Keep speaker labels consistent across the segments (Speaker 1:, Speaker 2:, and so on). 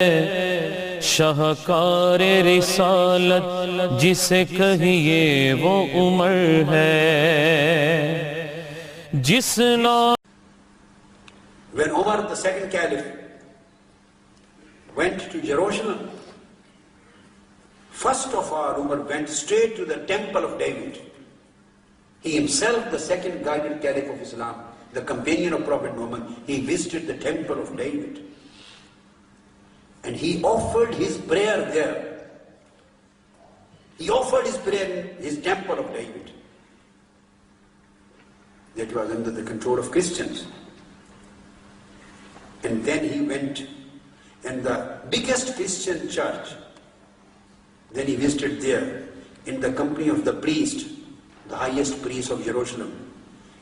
Speaker 1: शाहकार रिसालत जिसे कहिए वो उमर है जिस ना
Speaker 2: When Umar, the second caliph, went to Jerusalem, first of all, Umar went straight to the temple of David. He himself, the second guided caliph of Islam, the companion of Prophet Muhammad, he visited the temple of David. And he offered his prayer there. He offered his prayer in his temple of David. That was under the control of Christians. And then he went in the biggest Christian church. Then he visited there in the company of the priest, the highest priest of Jerusalem.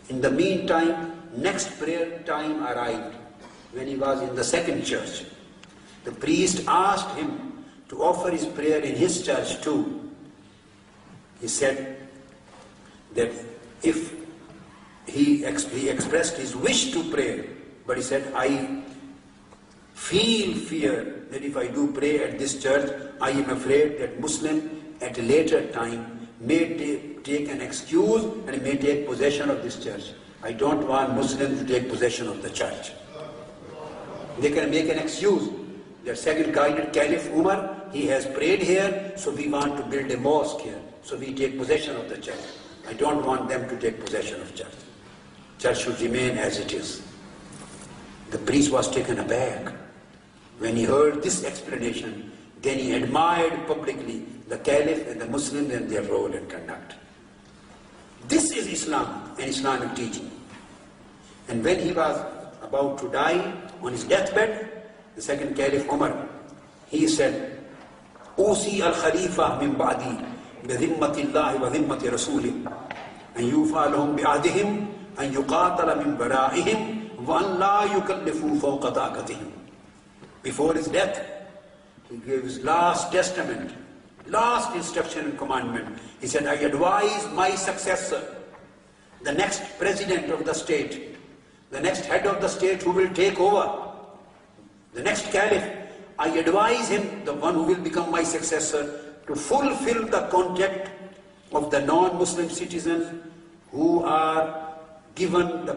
Speaker 2: In the meantime, next prayer time arrived when he was in the second church. The priest asked him to offer his prayer in his church too. He said that if he expressed his wish to pray, but he said, I feel fear that if I do pray at this church, I am afraid that Muslim at a later time may take an excuse and may take possession of this church. I don't want Muslims to take possession of the church. They can make an excuse. The second guided Caliph Umar, he has prayed here, so we want to build a mosque here. So we take possession of the church. I don't want them to take possession of church. Church should remain as it is. The priest was taken aback. When he heard this explanation, then he admired publicly the Caliph and the Muslims and their role and conduct. This is Islam and Islamic teaching. And when he was about to die on his deathbed, the second Caliph Umar, he said, Usi al-Khalifa min ba'di bi-dhimmati Allahi wa dhimmati Rasulih an yufa lahum bi'adihim an yuqatala min bara'ihim wa an la yukallifu fawqa taqatihim. Before his death, he gave his last testament, last instruction and commandment. He said, I advise my successor, the next president of the state, the next head of the state who will take over, the next caliph, I advise him, the one who will become my successor, to fulfill the contract of the non-Muslim citizens who are given the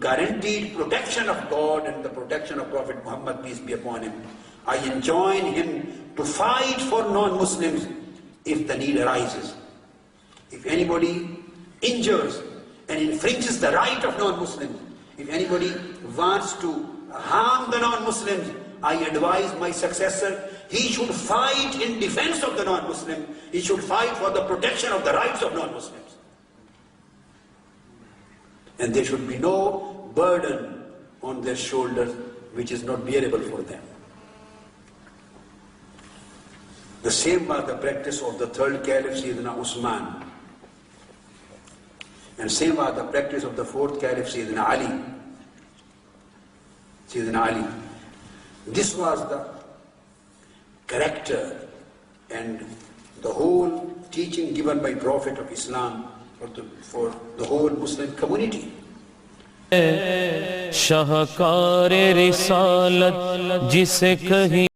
Speaker 2: guaranteed protection of God and the protection of Prophet Muhammad, peace be upon him. I enjoin him to fight for non-Muslims if the need arises. If anybody injures and infringes the right of non-Muslims, if anybody wants to harm the non-Muslims, I advise my successor, he should fight in defense of the non-Muslim. He should fight for the protection of the rights of non-Muslims. And there should be no burden on their shoulders which is not bearable for them. The same was the practice of the third caliph, Sayyidina Usman. And same was the practice of the fourth caliph, Sayyidina Ali. Sayyidina Ali. This was the character and the whole teaching given by Prophet of Islam for the whole Muslim community.
Speaker 1: शाहकार रिसालत जिसे कही